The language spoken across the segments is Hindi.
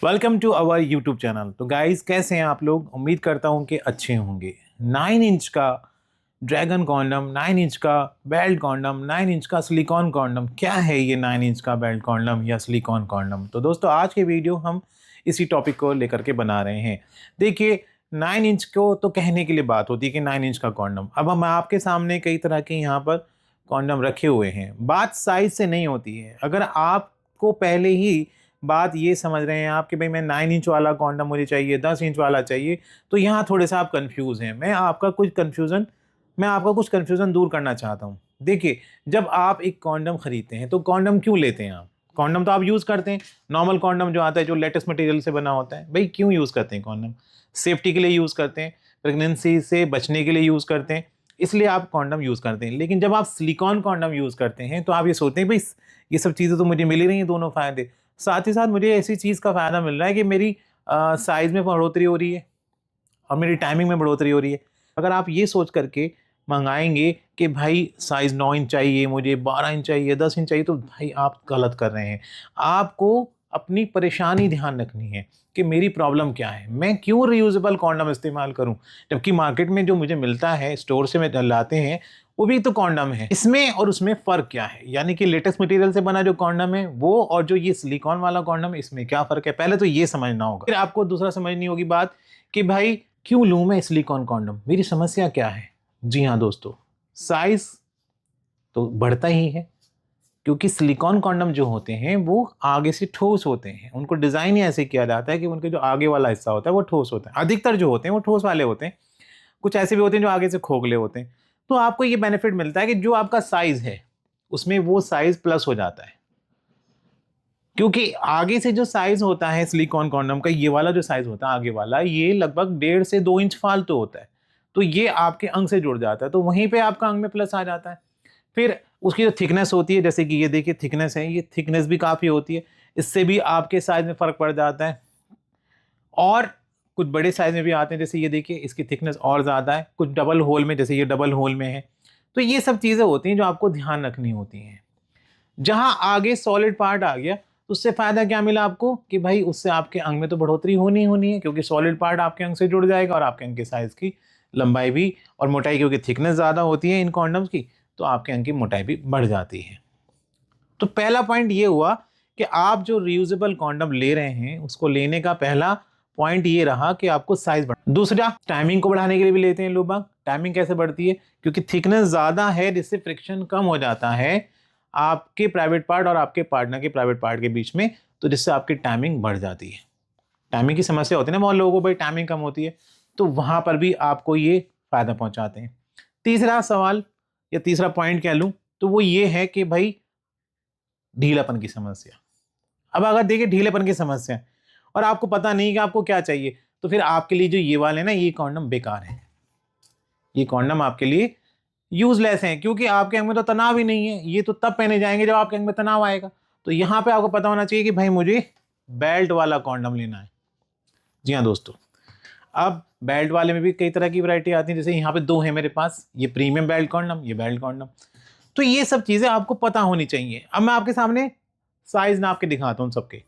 Welcome to our YouTube channel. तो गाइस, कैसे हैं आप लोग? उम्मीद करता हूं कि अच्छे होंगे। 9 इंच का ड्रैगन कॉन्डम, 9 इंच का बेल्ट कॉन्डम, 9 इंच का सिलिकॉन कॉन्डम। क्या है ये 9 इंच का बेल्ट कॉन्डम या सिलिकॉन कॉन्डम? तो दोस्तों, आज के वीडियो हम इसी टॉपिक को लेकर के बना रहे हैं। देखिए, 9 इंच को तो कहने के लिए बात होती है कि 9 इंच का कॉन्डम। अब हम आपके सामने कई तरह के यहाँ पर कॉन्डम रखे हुए हैं। बात साइज से नहीं होती है। अगर आपको पहले ही बात ये समझ रहे हैं आप कि भाई मैं 9 इंच वाला कॉन्डम मुझे चाहिए, 10 इंच वाला चाहिए, तो यहाँ थोड़े से आप कंफ्यूज हैं। मैं आपका कुछ कंफ्यूजन दूर करना चाहता हूँ। देखिए, जब आप एक कॉन्डम खरीदते हैं तो कॉन्डम क्यों लेते हैं आप? कॉन्डम तो आप यूज़ करते हैं। नॉर्मल कॉन्डम जो आता है, जो लेटेस्ट मटेरियल से बना होता है। भाई क्यों यूज़ करते हैं कॉन्डम? सेफ्टी के लिए यूज़ करते हैं, प्रेगनेंसी से बचने के लिए यूज़ करते हैं, इसलिए आप कॉन्डम यूज़ करते हैं। लेकिन जब आप सिलिकॉन कॉन्डम यूज़ करते हैं तो आप ये सोचते हैं भाई ये सब चीज़ें तो मुझे मिल ही रही हैं, दोनों फ़ायदे। साथ ही साथ मुझे ऐसी चीज़ का फ़ायदा मिल रहा है कि मेरी साइज़ में बढ़ोतरी हो रही है और मेरी टाइमिंग में बढ़ोतरी हो रही है। अगर आप ये सोच करके मंगाएंगे कि भाई साइज़ 9 इंच चाहिए मुझे, 12 इंच चाहिए, 10 इंच चाहिए, तो भाई आप गलत कर रहे हैं। आपको अपनी परेशानी ध्यान रखनी है कि मेरी प्रॉब्लम क्या है, मैं क्यों रियूजेबल कॉन्डम इस्तेमाल करूं, जबकि मार्केट में जो मुझे मिलता है, स्टोर से लाते हैं, वो भी तो कॉन्डम है। इसमें और उसमें फ़र्क क्या है? यानी कि लेटेस्ट मटेरियल से बना जो कॉन्डम है वो, और जो ये सिलिकॉन वाला कॉन्डम है, इसमें क्या फ़र्क है? पहले तो ये समझना होगा। फिर आपको दूसरा समझनी होगी बात कि भाई क्यों लूँ मैं सिलिकॉन कॉन्डम, मेरी समस्या क्या है? जी हाँ दोस्तों, साइज़ तो बढ़ता ही है, क्योंकि सिलिकॉन कॉन्डम जो होते हैं वो आगे से ठोस होते हैं। उनको डिज़ाइन ही ऐसे किया जाता है कि उनके जो आगे वाला हिस्सा होता है वो ठोस होता है। अधिकतर जो होते हैं वो ठोस वाले होते हैं, कुछ ऐसे भी होते हैं जो आगे से खोखले होते हैं। तो आपको ये बेनिफिट मिलता है कि जो आपका साइज़ है उसमें वो साइज़ प्लस हो जाता है, क्योंकि आगे से जो साइज़ होता है सिलिकॉन कॉन्डम का, ये वाला जो साइज़ होता है आगे वाला, ये लगभग 1.5 से 2 इंच फालतू होता है। तो ये आपके अंग से जुड़ जाता है, तो वहीं पे आपका अंग में प्लस आ जाता है। फिर उसकी जो थिकनेस होती है, जैसे कि ये देखिए थिकनेस है, ये थिकनेस भी काफ़ी होती है, इससे भी आपके साइज़ में फ़र्क पड़ जाता है। और कुछ बड़े साइज़ में भी आते हैं, जैसे ये देखिए इसकी थिकनेस और ज़्यादा है, कुछ डबल होल में, जैसे ये डबल होल में है। तो ये सब चीज़ें होती हैं जो आपको ध्यान रखनी होती हैं। जहाँ आगे सॉलिड पार्ट आ गया, तो उससे फ़ायदा क्या मिला आपको कि भाई उससे आपके अंग में तो बढ़ोतरी होनी ही होनी है, क्योंकि सॉलिड पार्ट आपके अंग से जुड़ जाएगा और आपके अंग के साइज़ की लंबाई भी और मोटाई, क्योंकि थिकनेस ज़्यादा होती है इन कॉन्डम्स की, तो आपके अंग की मोटाई भी बढ़ जाती है। तो पहला पॉइंट ये हुआ कि आप जो रियूजेबल कॉन्डम ले रहे हैं उसको लेने का पहला पॉइंट ये रहा कि आपको साइज बढ़ा। दूसरा, टाइमिंग को बढ़ाने के लिए भी लेते हैं लोग बाग। टाइमिंग कैसे बढ़ती है? क्योंकि थिकनेस ज़्यादा है, जिससे फ्रिक्शन कम हो जाता है आपके प्राइवेट पार्ट और आपके पार्टनर के प्राइवेट पार्ट के बीच में, तो जिससे आपकी टाइमिंग बढ़ जाती है। टाइमिंग की समस्या होती है ना बहुत लोगों को, भाई टाइमिंग कम होती है, तो वहां पर भी आपको ये फायदा पहुंचाते हैं। तीसरा सवाल या तीसरा पॉइंट कह लूं तो वो ये है कि भाई ढीलापन की समस्या। अब अगर देखिए ढीलेपन की समस्या और आपको पता नहीं कि आपको क्या चाहिए, तो फिर आपके लिए जो ये वाले ना, ये कॉन्डम बेकार है। ये कॉन्डम आपके लिए यूजलेस है, क्योंकि आपके अंग में तो तनाव ही नहीं है। ये तो तब पहने जाएंगे जब आपके अंग में तनाव आएगा। तो यहां पे आपको पता होना चाहिए कि भाई मुझे बेल्ट वाला कॉन्डम लेना है। जी हाँ दोस्तों, अब बेल्ट वाले में भी कई तरह की वैरायटी आती है। जैसे यहाँ पे दो है मेरे पास, ये प्रीमियम बेल्ट कॉन्डम, ये बेल्ट कॉन्डम। तो ये सब चीजें आपको पता होनी चाहिए। अब मैं आपके सामने साइज नाप के दिखाता हूँ सबके।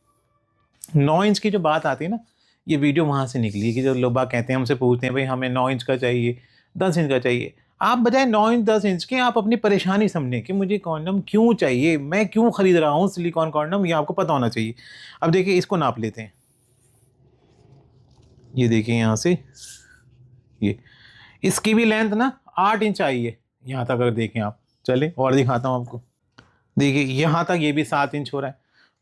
9 इंच की जो बात आती है ना, ये वीडियो वहां से निकली है कि जो लोग बाग कहते हैं, हमसे पूछते हैं भाई हमें 9 इंच का चाहिए, 10 इंच का चाहिए। आप बजाय 9 इंच 10 इंच के आप अपनी परेशानी समझें कि मुझे कॉन्डम क्यों चाहिए, मैं क्यों खरीद रहा हूँ सिलिकॉन कॉन्डम, ये आपको पता होना चाहिए। अब देखिए इसको नाप लेते हैं। ये देखिए यहाँ से, ये इसकी भी लेंथ ना 8 इंच आई है यहाँ तक। अगर देखें आप, चले और दिखाता हूँ आपको। देखिए यहाँ तक ये भी 7 इंच हो रहा है।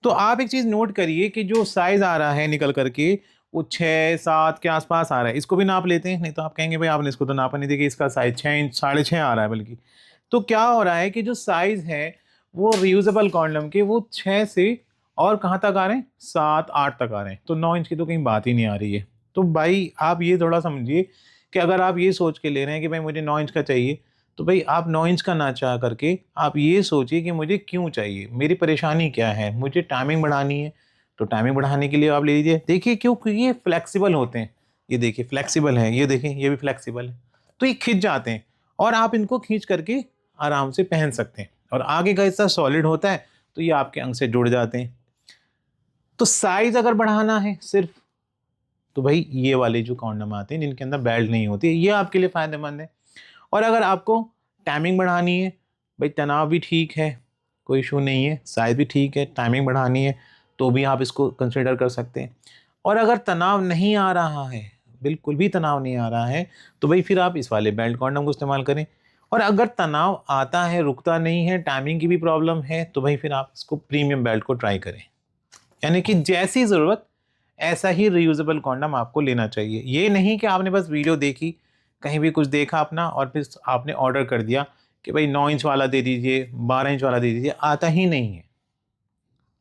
तो आप एक चीज़ नोट करिए कि जो साइज आ रहा है निकल करके, वो 6-7 के आसपास आ रहा है। इसको भी नाप लेते हैं, नहीं तो आप कहेंगे भाई आपने इसको तो नापा नहीं। देखिए इसका साइज 6 इंच, 6.5 आ रहा है बल्कि। तो क्या हो रहा है कि जो साइज है वो रियूजेबल कॉन्डम के, वो 6 से और कहाँ तक आ रहे हैं, 7-8 तक आ रहे हैं। तो 9 इंच की तो कहीं बात ही नहीं आ रही है। तो भाई आप ये थोड़ा समझिए कि अगर आप ये सोच के ले रहे हैं कि भाई मुझे 9 इंच का चाहिए, तो भाई आप 9 इंच का ना चाह करके आप ये सोचिए कि मुझे क्यों चाहिए, मेरी परेशानी क्या है, मुझे टाइमिंग बढ़ानी है। तो टाइमिंग बढ़ाने के लिए आप ले लीजिए। देखिए क्योंकि ये फ्लेक्सिबल होते हैं, ये देखिए फ्लेक्सिबल है, ये देखिए ये भी फ्लेक्सिबल है। तो ये खिंच जाते हैं और आप इनको खींच करके आराम से पहन सकते हैं। और आगे का हिस्सा सॉलिड होता है, तो ये आपके अंग से जुड़ जाते हैं। तो साइज अगर बढ़ाना है सिर्फ, तो भाई ये वाले जो कॉन्डम आते हैं जिनके अंदर बेल्ट नहीं होती, ये आपके लिए फ़ायदेमंद है। और अगर आपको टाइमिंग बढ़ानी है, भाई तनाव भी ठीक है, कोई इशू नहीं है, साइज़ भी ठीक है, टाइमिंग बढ़ानी है, तो भी आप इसको कंसिडर कर सकते हैं। और अगर तनाव नहीं आ रहा है, बिल्कुल भी तनाव नहीं आ रहा है, तो भाई फिर आप इस वाले बेल्ट कॉन्डम को इस्तेमाल करें। और अगर तनाव आता है, रुकता नहीं है, टाइमिंग की भी प्रॉब्लम है, तो भाई फिर आप इसको प्रीमियम बेल्ट को ट्राई करें। यानी कि जैसी ज़रूरत ऐसा ही रियूजेबल कॉन्डम आपको लेना चाहिए। ये नहीं कि आपने बस वीडियो देखी, कहीं भी कुछ देखा अपना और फिर आपने ऑर्डर कर दिया कि भाई 9 इंच वाला दे दीजिए, 12 इंच वाला दे दीजिए। आता ही नहीं है,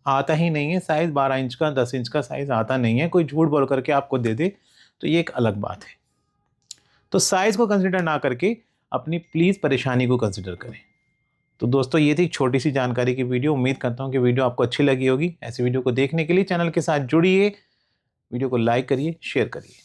आता ही नहीं है साइज़ 12 इंच का, 10 इंच का साइज़ आता नहीं है। कोई झूठ बोल करके आपको दे दे तो ये एक अलग बात है। तो साइज़ को कंसिडर ना करके अपनी प्लीज़ परेशानी को कंसिडर करें। तो दोस्तों ये थी छोटी सी जानकारी की वीडियो। उम्मीद करता हूँ कि वीडियो आपको अच्छी लगी होगी। ऐसी वीडियो को देखने के लिए चैनल के साथ जुड़िए, वीडियो को लाइक करिए, शेयर करिए।